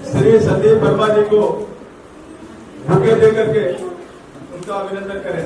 श्री संदीप वर्मा जी को बुके देकर के उनका अभिनंदन करें।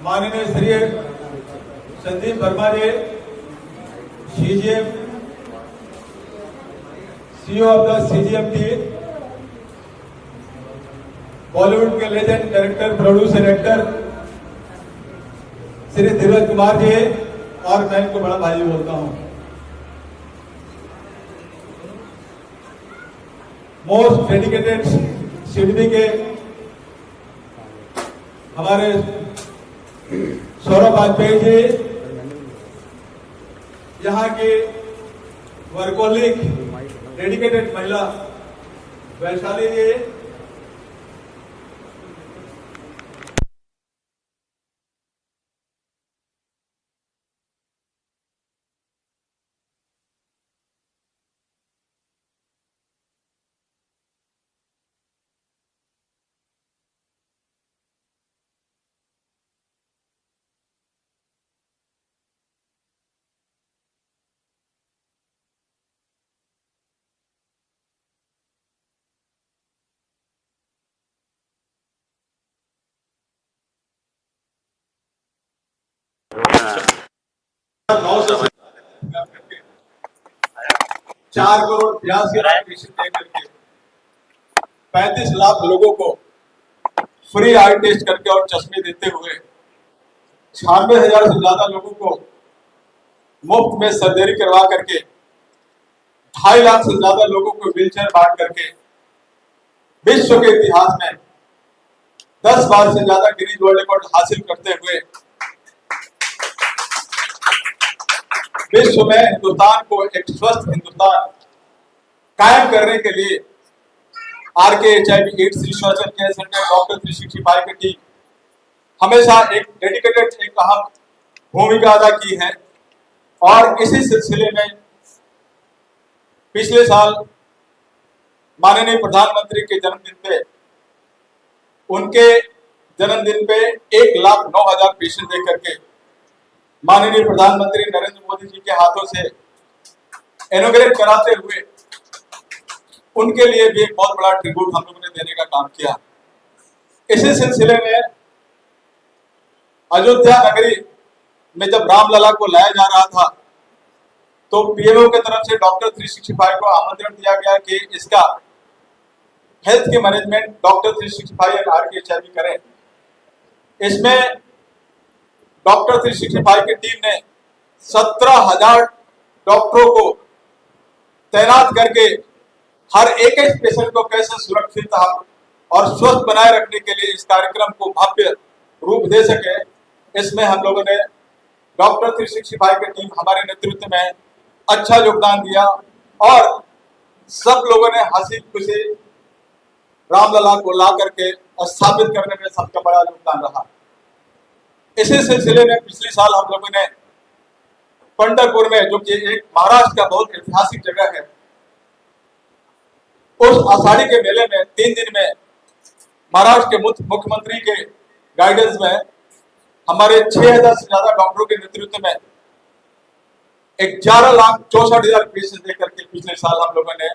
माननीय Shri Sandeep Verma ji, CGM, CEO of the CGMT, Bollywood के legend director, producer, actor Shri Dheeraj Kumar ji, और मैं इनको बड़ा भाई बोलता हूं। मोस्ट डेडिकेटेड सिडनी के हमारे सौरभ वाजपेयी जी, यहाँ की वर्कोलिक डेडिकेटेड महिला वैशाली जी, 4,82,00,000 पेशेंट दे करके 35 लाख लोगों को फ्री आई टेस्ट करके और चश्मे देते हुए 96,000 से ज्यादा लोगों को मुफ्त में सर्जरी करवा करके 2.5 लाख से ज्यादा लोगों को व्हीलचेयर बांट करके विश्व के इतिहास में 10 बार से ज्यादा गिनीज वर्ल्ड रिकॉर्ड हासिल करते हुए विश्व में हिंदुस्तान को एक स्वस्थ हिंदुस्तान कायम करने के लिए RK-HIV/AIDS research and care centre doctor 365 की टीम हमेशा एक डेडिकेटेड एक अहम भूमिका अदा की है। और इसी सिलसिले में पिछले साल माननीय प्रधानमंत्री के जन्मदिन पे उनके जन्मदिन पे 1,09,000 पेशेंट दे करके माननीय प्रधानमंत्री नरेंद्र मोदी जी के हाथों से इनॉग्रेट कराते हुए उनके लिए भी एक बहुत बड़ा ट्रिब्यूट हम लोगों ने देने का काम किया। इसी सिलसिले में अयोध्या नगरी में जब रामलला को लाया जा रहा था तो पीएमओ की तरफ से डॉक्टर 365 को आमंत्रण दिया गया कि इसका हेल्थ के मैनेजमेंट डॉक्टर 365 और RK-HIV करें। इसमें डॉक्टर 365 की टीम ने 17,000 डॉक्टरों को तैनात करके हर एक पेशेंट को कैसे सुरक्षित और स्वस्थ बनाए रखने के लिए इस कार्यक्रम को भव्य रूप दे सके, इसमें हम लोगों ने डॉक्टर 365 की टीम हमारे नेतृत्व में अच्छा योगदान दिया और सब लोगों ने हंसी खुशी रामलला को ला करके स्थापित करने में सबका बड़ा योगदान रहा। इसी सिलसिले में पिछले साल हम लोगों ने पंढरपुर में, जो कि एक महाराष्ट्र का बहुत ऐतिहासिक जगह है, उस आषाढ़ी के मेले में 3 दिन में महाराष्ट्र के मुख्यमंत्री के गाइडेंस में हमारे 6,000 से ज्यादा डॉक्टरों के नेतृत्व में 11,64,000 पेशेंट दे करके पिछले साल हम लोगों ने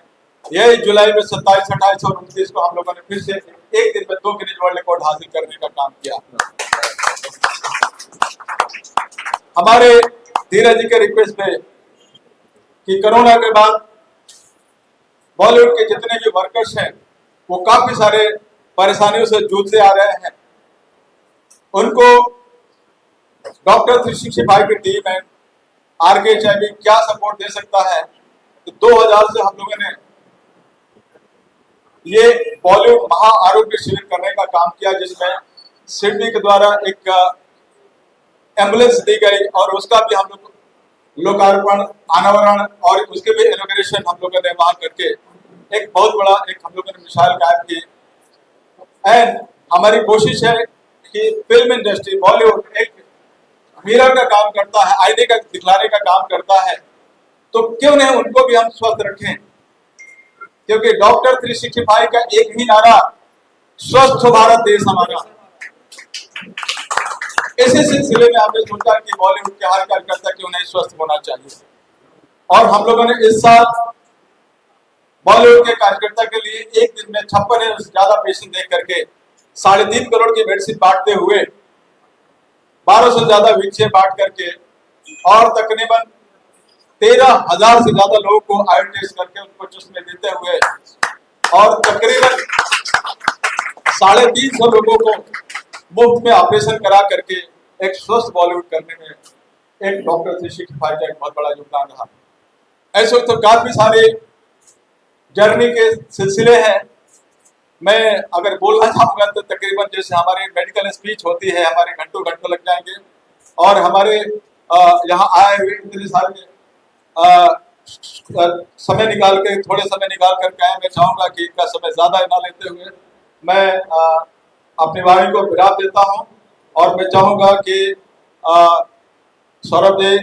यही जुलाई में 27, 28 और 29 को हम लोगों ने फिर से एक दिन में 2 गिनीज वर्ल्ड रिकॉर्ड हासिल करने का काम किया। हमारे धीरज जी के रिक्वेस्ट पे कि कोरोना के बाद बॉलीवुड के जितने भी वर्कर्स हैं वो काफी सारे परेशानियों से जूझते आ रहे हैं, उनको डॉक्टर 365 की टीम है RK-HIV क्या सपोर्ट दे सकता है। तो 2000 से हम लोगों ने ये बॉलीवुड महा आरोग्य शिविर करने का काम किया, जिसमें सिडनी के द्वारा एक एम्बुलेंस दी गई और उसका भी हम लोग लोकार्पण, अनावरण और उसके भी इनॉग्रेशन हम लोगों ने वहां करके एक बहुत बड़ा एक हम लोगों ने मिसाल कायम की। एंड हमारी कोशिश है कि फिल्म इंडस्ट्री बॉलीवुड एक मिरर का काम करता है, आईने का दिखलाने का काम करता है, तो क्यों नहीं उनको भी हम स्वस्थ रखें, क्योंकि डॉक्टर 365 का एक ही नारा, स्वस्थ भारत देश हमारा। इसी सिलसिले में हमने सोचा कि बॉलीवुड के हर कार्यकर्ता क्यों नहीं स्वस्थ होना चाहिए, और हम लोगों ने इस साल बॉलीवुड के कार्यकर्ता के लिए एक दिन में 56 से ज्यादा पेशेंट देख करके 3.5 करोड़ की मेडिसिन बांटते हुए 1200 से ज्यादा व्हीलचेयर बांट करके और तकरीबन 13,000 से ज्यादा लोगों को आई टेस्ट करके उनको चश्मे देते हुए और तकरीबन 350 लोगों को मुफ्त में ऑपरेशन करा करके एक स्वस्थ बॉलीवुड करने में एक डॉक्टर 365 का एक बहुत बड़ा योगदान रहा। ऐसे तो काफी सारे जर्नी के सिलसिले हैं। मैं अगर बोलना चाहूंगा तो तकरीबन जैसे हमारी मेडिकल स्पीच होती है, हमारे घंटों घंटों लग जाएंगे, और हमारे यहाँ आए हुए इतने सारे समय निकाल के थोड़े समय निकाल कर आए। मैं चाहूंगा कि इनका समय ज्यादा ना लेते हुए मैं अपनी वाणी को विराम देता हूं, और मैं चाहूंगा कि सौरभ जी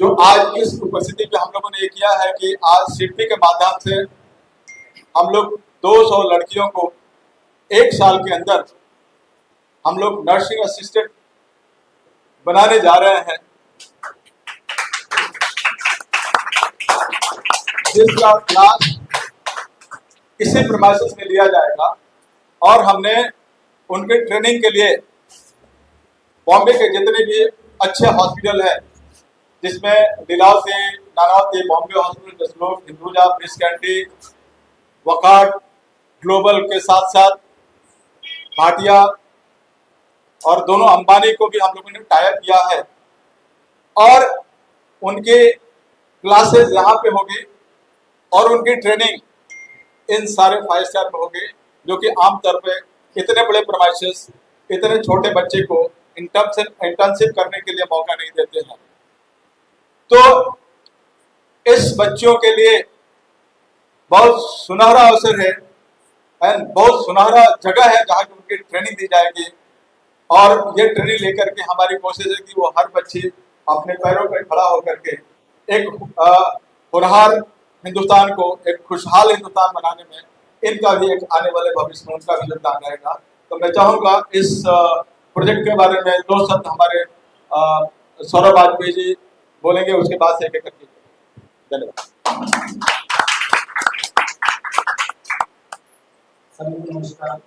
जो आज इस उपस्थिति पे हम लोगों ने ये किया है कि आज शिल्पी के माध्यम से हम लोग 200 लड़कियों को 1 साल के अंदर हम लोग नर्सिंग असिस्टेंट बनाने जा रहे हैं, जिसका क्लास इसी प्रीमाइसेस में लिया जाएगा। और हमने उनके ट्रेनिंग के लिए बॉम्बे के जितने भी अच्छे हॉस्पिटल है, जिसमें डलहौजी, नानावती, बॉम्बे हॉस्पिटल, जसलोक, हिंदुजा, फिश कैंडी, वकाट ग्लोबल के साथ साथ भाटिया और दोनों अंबानी को भी हम लोगों ने टाइप किया है और उनके क्लासेस यहाँ पे होगी और उनकी ट्रेनिंग इन सारे 5 स्टार में होगी, जो कि आमतौर पे इतने बड़े प्रोमाइसेस इतने छोटे बच्चे को इंटर्नशिप करने के लिए मौका नहीं देते हैं। तो इस बच्चों के लिए बहुत सुनहरा अवसर है एंड बहुत सुनहरा जगह है जहाँ की उनकी ट्रेनिंग दी जाएगी और ये ट्रेनिंग लेकर के हमारी कोशिश है कि वो हर बच्चे अपने पैरों पर खड़ा होकर के एक होनहार हिंदुस्तान को एक खुशहाल हिंदुस्तान बनाने में इनका भी एक आने वाले भविष्य में उनका भी योगदान रहेगा। तो मैं चाहूँगा इस प्रोजेक्ट के बारे में 2 शब्द हमारे सौरभ वाजपेयी जी बोलेंगे, उसके बाद से एक एक करके। धन्यवाद। सभी को नमस्कार।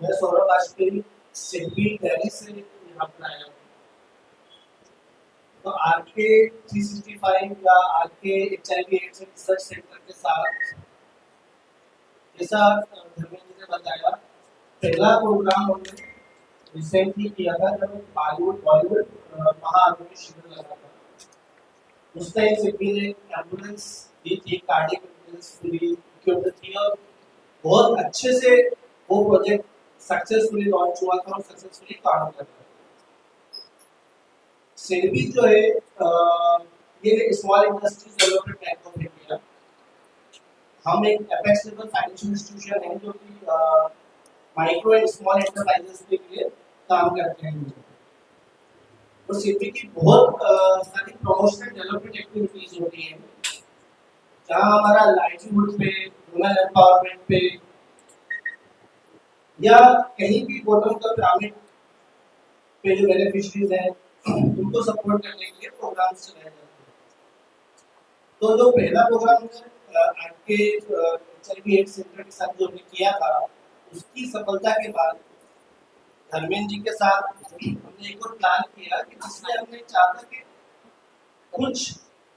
मैं सौरभ वाजपेयी सिडनी दिल्ली से यहाँ पर आया हूँ। तो आरके 365 या RK HIV AIDS research centre के साथ जैसा धर्मेंद्र ने बताया, पहला प्रोग्राम हमने रिसेंटली किया था जब बॉलीवुड महाआरोग्य शिविर लगा था। उस टाइम सिडनी ने एम्बुलेंस दी थी, कार्डियक एम्बुलेंस पूरी इक्विप्ड थी और बहुत अच्छे से वो प्रोजेक्ट सक्सेसफुली लॉन्च हुआ था और सक्सेसफुली काम कर रहा था। सिडबी जो है ये small industries development bank of India, हम एक एपेक्स लेवल फाइनेंशियल इंस्टीट्यूशन है जो कि माइक्रो एंड स्मॉल एंटरप्राइजेस के लिए काम करते हैं। तो सिडबी की बहुत सारी प्रमोशनल डेवलपमेंट एक्टिविटीज होती हैं जहाँ हमारा लाइवलीहुड पे, वुमेन एम्पावरमेंट पे या कहीं भी बॉटम तक पिरामिड पे जो बेनिफिशियरीज हैं उनको सपोर्ट करने के लिए प्रोग्राम्स चलाए जाते हैं। तो जो पहला प्रोग्राम आपके HIV एड्स सेंटर के साथ जो हमने किया था, उसकी सफलता के बाद धर्मेंद्र जी के साथ हमने एक और प्लान किया कि जिसमें हमने चाहा कि कुछ,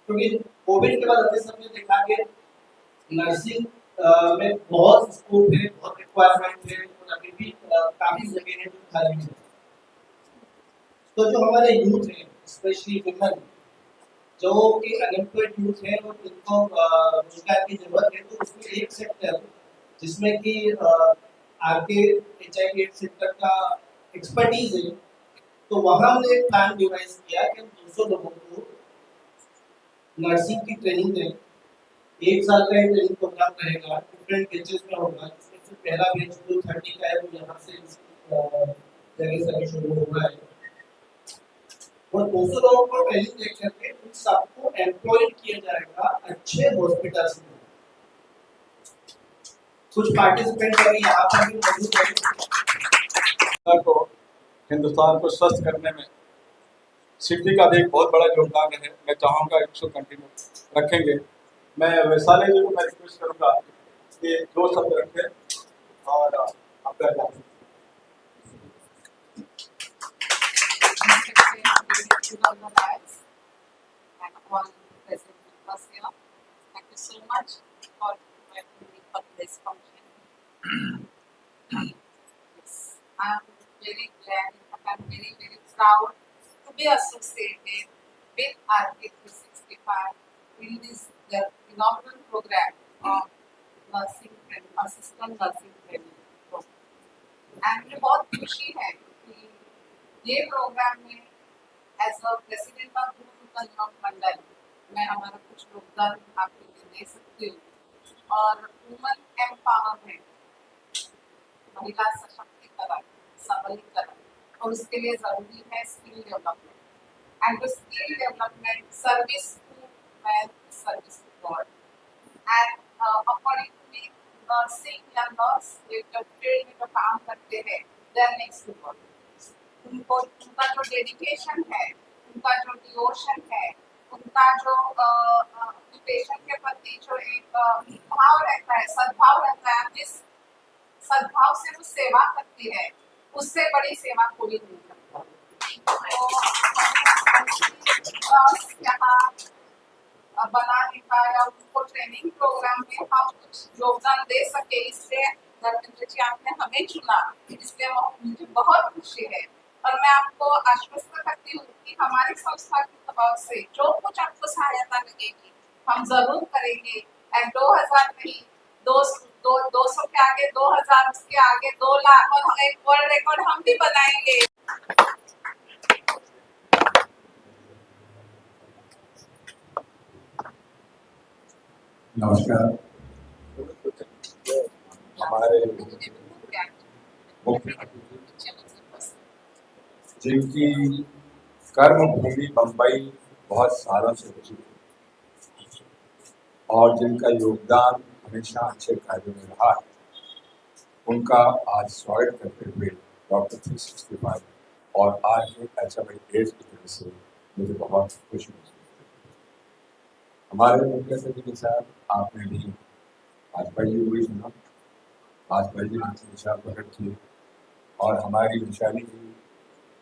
क्योंकि कोविड के बाद हमने सबने देखा कि नर्सिंग में बहुत स्कोप है, बहुत रिक्वायरमेंट है और अभी भी काफी जगह है जो खाली है। तो जो हमारे यूथ है, स्पेशली वुमेन जो कि अनएम्प्लॉयड यूथ है और जिनको रोजगार की जरूरत है, तो उसमें एक सेक्टर जिसमें कि आगे HIV एड्स सेक्टर का एक्सपर्टीज है, तो वहाँ हमने एक प्लान डिवाइस किया कि 200 लोगों को नर्सिंग की ट्रेनिंग दें। 1 साल का ट्रेनिंग प्रोग्राम रहेगा, डिफरेंट बेचेस में होगा, जिसमें से पहला बेच 230 का है, वो यहाँ से जगह से शुरू हो रहा है और 200 लोगों को ट्रेनिंग दे करके उन सबको एम्प्लॉयड किया जाएगा अच्छे हॉस्पिटल्स में। कुछ पार्टिसिपेंट अभी यहाँ पर भी मौजूद हैं। को हिंदुस्तान को स्वस्थ करने में सिडनी का भी एक बहुत बड़ा योगदान है। मैं चाहूँगा इसको कंटिन्यू रखेंगे। मैं वैशाली जी को मैं रिक्वेस्ट करूँगा कि 2 शब्द रखें और आपका Thank you so much for inviting me for this function. Yes, I'm very glad, I'm very, very proud to be associated with RK365 in this the inaugural program of nursing and assistant nursing training program. And मुझे बहुत खुशी है कि ये programme में as a president of गुरु मंडल मैं हमारा कुछ योगदान आपके लिए दे सकती हूँ। और वुमेन एम्पावरमेंट, महिला सशक्तिकरण, सबलीकरण, और उसके लिए जरूरी है skill development and skill development service to man, service to God. And according to me nursing या नर्स जो फील्ड में जो काम करते हैं they are next to God. उनको उनका जो डेडिकेशन है, उनका जो डिवोशन है, उनका जो पेशेंट के प्रति जो एक भाव रहता है, सद्भाव रहता है, जिस सद्भाव से वो सेवा करती है, उससे बड़ी सेवा कोई नहीं करता। या उनको ट्रेनिंग प्रोग्राम में हम कुछ योगदान दे सके, इसलिए धर्मेंद्र जी आपने हमें चुना, इसलिए मुझे बहुत खुशी है। और मैं आपको आश्वस्त करती हूँ कि हमारी संस्था की तरफ से जो कुछ आपको सहायता लगेगी हम जरूर करेंगे। 2000 नहीं, 200 के आगे 2000, उसके आगे 2 लाख और एक वर्ल्ड रिकॉर्ड हम भी बनाएंगे। नमस्कार। हमारे मुख्य जिनकी कर्म भूमि बम्बई बहुत सालों से रही और जिनका योगदान हमेशा अच्छे कार्यों में रहा है, उनका आज स्वागत करते हुए डॉक्टर 365 और आज एक ऐसा बड़ी देश की वजह से मुझे बहुत खुशी महसूस होती है। हमारे मुख्य सचिव के साथ आपने भी भाजपा जी हुई सुना, भाजपा जी विशाल प्रकट किए और हमारी विशाली जी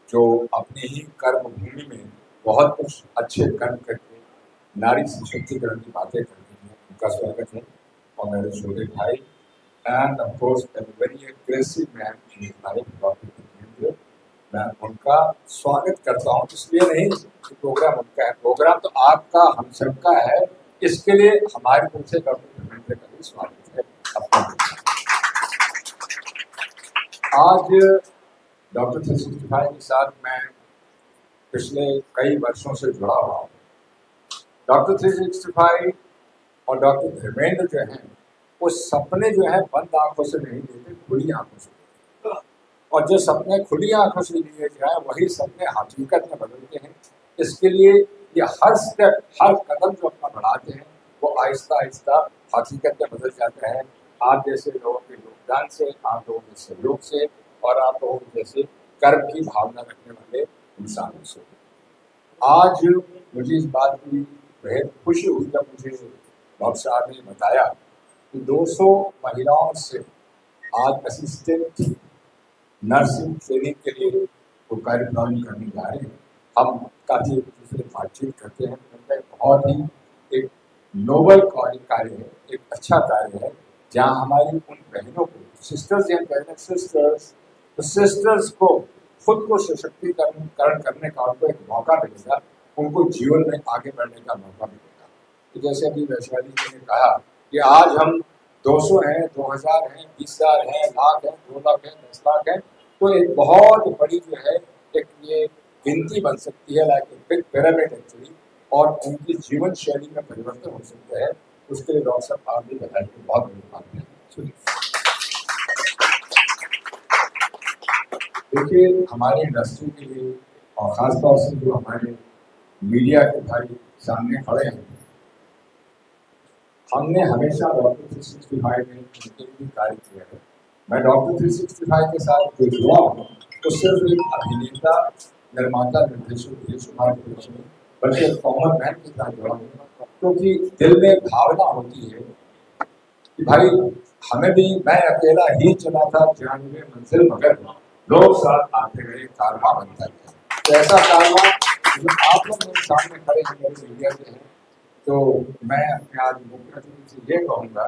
जो अपनी ही कर्म भूमि में बहुत कुछ अच्छे कर्म करके नारी सशक्तिकरण की बातें करती हैं, उनका स्वागत है। और मेरे छोटे भाई end of course a very aggressive man in his life, doctor Dharmendra, मैं उनका स्वागत करता हूँ। इसलिए नहीं कि प्रोग्राम उनका है, प्रोग्राम तो आपका हम सबका है, इसके लिए हमारी तरफ से डॉक्टर धर्मेंद्र का भी स्वागत है। आज डॉक्टर 365 के साथ मैं पिछले कई वर्षों से जुड़ा हुआ हूँ। डॉक्टर 365 और डॉक्टर धर्मेंद्र जो हैं वो सपने जो है बंद आंखों से नहीं लेते, खुली आंखों से लेते। और जो सपने खुली आंखों से लिए जाए वही सपने हकीकत में बदलते हैं। इसके लिए ये हर स्टेप, हर कदम जो अपना बढ़ाते हैं वो आहिस्ता आहिस्ता हकीकत में बदल जाता है। आप जैसे लोगों के योगदान से, आप लोगों के सहयोग से और आप लोगों जैसे कर्म की भावना रखने वाले इंसानों से। आज मुझे इस बात की बेहद खुशी हुई जब मुझे डॉक्टर साहब ने बताया कि 200 महिलाओं से आज असिस्टेंट नर्सिंग ट्रेनिंग के लिए वो कार्यक्रम करने जा रहे हैं। हम काफ़ी एक दूसरे बातचीत करते हैं, उनका बहुत ही एक नोबल कार्य है, एक अच्छा कार्य है, जहाँ हमारी उन बहनों को, सिस्टर्स या सिस्टर्स को खुद को सशक्तिकरण करने का उनको एक मौका मिलेगा, उनको जीवन में आगे बढ़ने का मौका मिलेगा। तो जैसे अभी वैशाली जी ने कहा कि आज हम 200 हैं, 2000 हैं, 20,000 हैं, लाख हैं, 2 लाख हैं, 10 लाख हैं, तो एक बहुत बड़ी जो है एक ये गिनती बन सकती है, लाइक बिग पिरामिड एक्चुअली, और उनकी जीवन शैली में परिवर्तन हो सकता है। उसके लिए डॉक्टर साहब आप भी बताएं कि बहुत बड़ी बात है। देखिए, हमारे इंडस्ट्री के लिए और ख़ासतौर से जो हमारे मीडिया के भाई सामने खड़े हैं, हमने हमेशा डॉक्टर 365 में उनके लिए कार्य किया है। मैं डॉक्टर 365 के साथ जो जुड़ा हूँ तो सिर्फ एक अभिनेता, निर्माता, निर्देशक नहीं, बल्कि एक कॉमन मैन के साथ जुड़ा हूँ, क्योंकि दिल में भावना होती है कि भाई हमें भी, मैं अकेला ही चला था जानवे मंजिल मगर लोग साथ आते गए, कारवां बनता गया। तो ऐसा कारवां जो आप लोग मेरे सामने खड़े हैं, मेरे मीडिया के हैं, तो मैं अपने आज मुख्यमंत्री से ये कहूँगा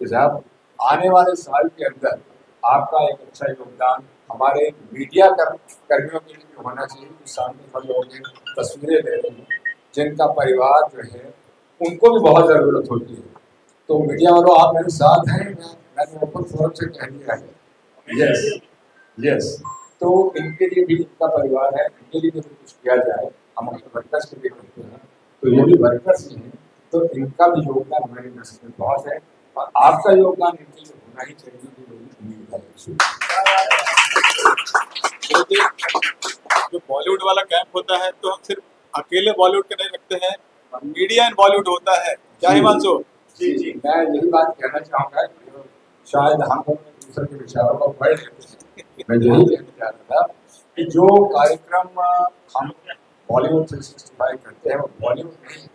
कि साहब आने वाले साल के अंदर आपका एक अच्छा योगदान हमारे मीडिया कर्मियों के लिए भी होना चाहिए, जो सामने खड़े होकर तस्वीरें ले रहे हैं, जिनका परिवार जो है उनको भी बहुत ज़रूरत होती है। तो मीडिया वालों आप मेरे साथ हैं, मैंने ओपन फोरम से कह दिया है। यस यस, तो इनके लिए भी, इनका परिवार है, इनके लिए भी कुछ किया जाए। हम अपने वर्कर्स के लिए करते हैं, तो ये भी वर्कर्स ही हैं, तो इनका भी योगदान हमारे इंडस्ट्री में बहुत है और आपका योगदान इनके लिए होना ही चाहिए, कि मेरी उम्मीद है। जो बॉलीवुड वाला कैंप होता है तो हम सिर्फ अकेले बॉलीवुड के नहीं रखते हैं, मीडिया एंड बॉलीवुड होता है। क्या हिमांशु? जी जी, मैं यही बात कहना चाहूँगा, शायद हम लोग दूसरे के विचारों को पढ़ लेते हैं। मैं यही कहना चाह रहा था कि जो कार्यक्रम हम बॉलीवुड 365 करते हैं वो बॉलीवुड नहीं,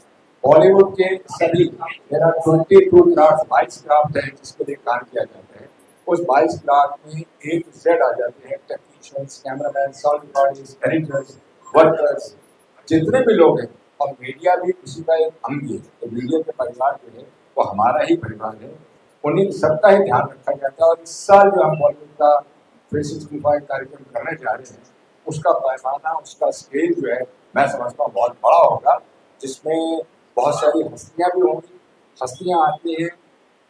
बॉलीवुड के सभी मेरा 22 क्राफ्ट 22 क्राफ्ट है जिसके लिए काम किया जाता है। उस 22 क्राफ्ट में A to Z आ जाते हैं, technicians, cameraman, sound recordist, editors, workers, जितने भी लोग हैं और मीडिया भी उसी का एक अंग है। तो मीडिया के परिवार जो है वो हमारा ही परिवार है, उन्हीं सबका ही ध्यान रखा जाता है। और इस साल जो हम बॉलीवुड का 365 कार्यक्रम करने जा रहे हैं, उसका पैमाना, उसका स्केल जो है मैं समझता हूँ बहुत बड़ा होगा, जिसमें बहुत सारी हस्तियाँ भी होंगी। हस्तियाँ आती हैं,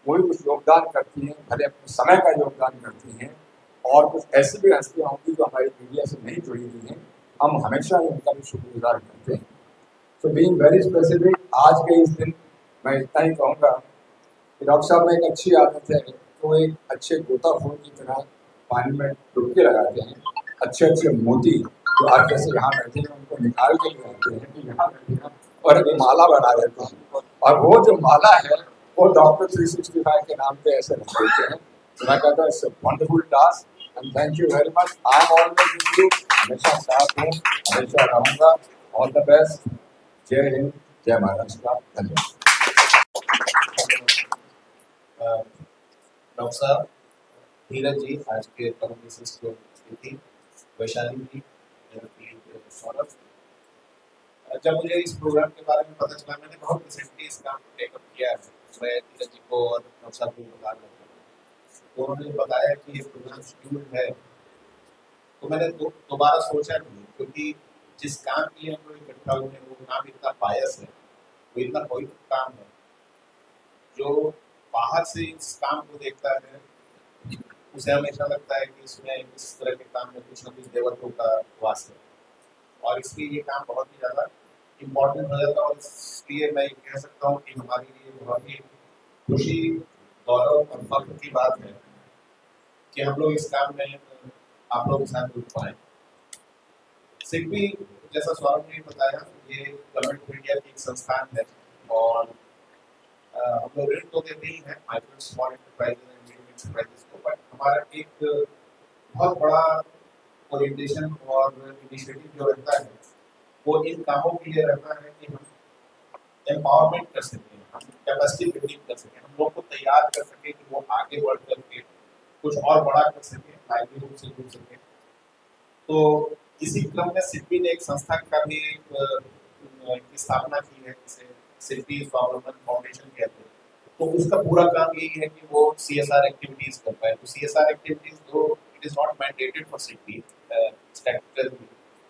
वो भी कुछ योगदान करती हैं, भले अपने समय का योगदान करती हैं, और कुछ ऐसी भी हस्तियाँ होंगी जो हमारी मीडिया से नहीं जुड़ी हुई हैं, हम हमेशा ही उनका भी शुक्रगुजार करते हैं। तो बीइंग वेरी स्पेसिफिक, आज के इस दिन मैं इतना ही कहूँगा कि डॉक्टर साहब में एक अच्छी आदत है, तो एक अच्छे गोताखोर की तरह पानी में डुबकी लगाते हैं। अच्छे अच्छे मोती जो आप जैसे यहाँ बैठे हैं उनको निकाल के ले आते हैं कि यहाँ बैठे हैं, और एक माला बना देते हैं, और वो जो माला है वो डॉक्टर 365 के नाम पे ऐसे रख देते हैं। तो मैं कहता हूँ it's a wonderful task and thank you very much. I am always with you, हमेशा साथ हूँ, हमेशा रहूँगा। All the best. जय हिंद, जय महाराष्ट्र। धन्यवाद। डॉक्टर साहब, धीरज जी आज के परमेश्वर की स्थिति, वैशाली जी, सौरभ, जब मुझे इस प्रोग्राम के बारे में पता चला, मैंने बहुत रिसेंटली इस काम को टेकअप किया है। मैं धीरज जी को और डॉक्टर साहब को बता रहा था, तो उन्होंने बताया कि ये प्रोग्राम शेड्यूल है, तो मैंने दोबारा सोचा नहीं, क्योंकि जिस काम के लिए हम लोग इकट्ठा हुए हैं वो काम इतना बायस है, वो इतना पवित्र काम है, जो बाहर से इस काम को देखता है उसे हमेशा लगता है कि इसमें इस तरह के काम में कुछ न कुछ देवत्व का वास है, और इसलिए ये काम बहुत ही ज़्यादा इम्पोर्टेंट हो जाता है। और इसलिए मैं कह सकता हूँ कि हमारे लिए बहुत ही खुशी, गौरव और फख्र की बात है कि हम लोग इस काम में आप लोगों के साथ जुड़ पाए। सिडबी, जैसा सौरभ ने बताया, ये गवर्नमेंट ऑफ इंडिया की एक संस्थान है, और हम लोग ऋण तो देते ही हैं micro small enterprises and medium enterprises को, बट हमारा एक बहुत बड़ा ओरिएंटेशन और इनिशिएटिव जो रहता है वो इन कामों के लिए रहता है कि हम एम्पावरमेंट कर सकें, हम कैपेसिटी बिल्डिंग कर सकें, हम लोग को तैयार कर सकें कि वो आगे बढ़ करके कुछ और बड़ा कर सकें, लाइवलीहुड से जुड़ सकें। तो इसी क्रम में सिडबी ने एक संस्था का भी की स्थापना की है, जिसे सिडबी स्वावलंबन फाउंडेशन कहते हैं। तो उसका पूरा काम यही है कि वो CSR एक्टिविटीज कर पाए। तो CSR एक्टिविटीज दो, it is not mandated for SIDBI statutory,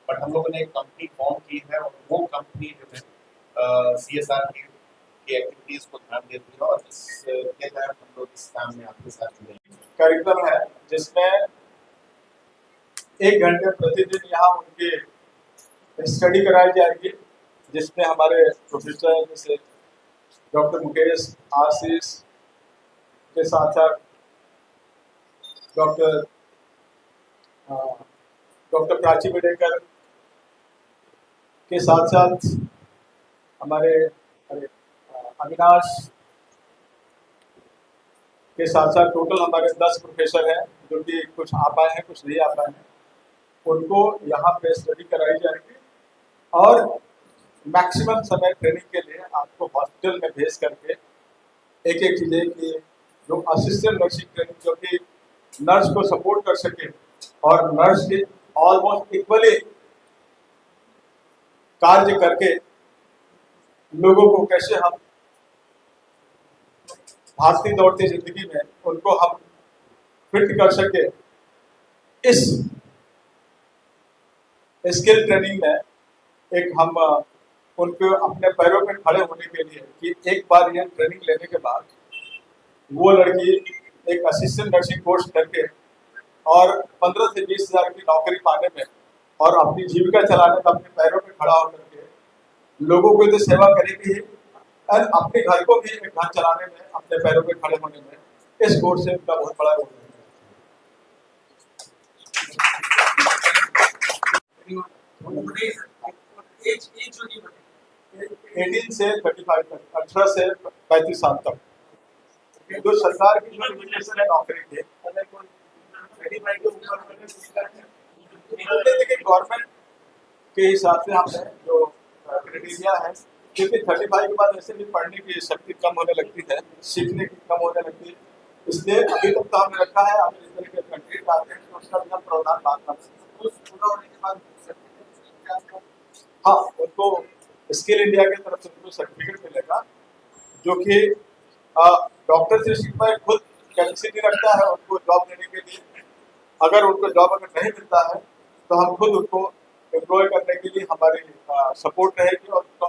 but हम लोगों ने एक कंपनी फॉर्म की है, और वो कंपनी जो है CSR की एक्टिविटीज को ध्यान देती है, और इसके तहत हम लोग इस काम में आपके साथ जुड़े हैं। कार्यक्रम है जिसमें 1 घंटे प्रतिदिन यहाँ उनके स्टडी कराई जाएगी, जिसमें हमारे प्रोफेसर जैसे डॉक्टर मुकेश, आशीष के साथ साथ डॉक्टर प्राची बेडेकर के साथ साथ हमारे अविनाश के साथ साथ टोटल हमारे 10 प्रोफेसर हैं, जो कि कुछ आ पाए हैं, कुछ नहीं आ पाए हैं। उनको यहाँ पे स्टडी कराई जाएगी, और मैक्सिमम समय ट्रेनिंग के लिए आपको हॉस्पिटल में भेज करके एक एक चीज़ें की जो असिस्टेंट नर्सिंग ट्रेनिंग, जो कि नर्स को सपोर्ट कर सके, और नर्स के ऑलमोस्ट इक्वली कार्य करके लोगों को कैसे हम भागती दौड़ती जिंदगी में उनको हम फिट कर सके, इस स्किल ट्रेनिंग में एक हम उनको अपने पैरों पे खड़े होने के लिए कि एक बार ये ट्रेनिंग लेने के बाद वो लड़की एक असिस्टेंट नर्सिंग कोर्स करके और 15 से 20 हज़ार की नौकरी पाने में और अपनी जीविका चलाने में अपने पैरों पे खड़ा होकर के लोगों को तो सेवा करेगी ही, और अपने घर को भी एक घर चलाने में, अपने पैरों पे खड़े होने में इस कोर्स से उनका बहुत बड़ा रोल है। 18 से 35 तक, 18 से 35 साल तक, जो सरकार की जो लिमिटेशन है नौकरी के, देखिए गवर्नमेंट के हिसाब से हमने जो क्राइटेरिया है, क्योंकि 35 के बाद ऐसे भी पढ़ने की शक्ति कम होने लगती है, सीखने की कम होने लगती है, इसलिए अभी तक तो हमने रखा है। आप इस तरह के कंट्रीज आते हैं तो उसका भी हम प्रावधान बात कर सकते हैं। पूरा होने के बाद हाँ, उनको स्किल इंडिया की तरफ से उनको सर्टिफिकेट मिलेगा, जो कि डॉक्टर 365 खुद कैपेसिटी रखता है उनको जॉब देने के लिए। अगर उनको जॉब अगर नहीं मिलता है तो हम खुद उनको एम्प्लॉय करने के लिए हमारी सपोर्ट रहेगी और उनको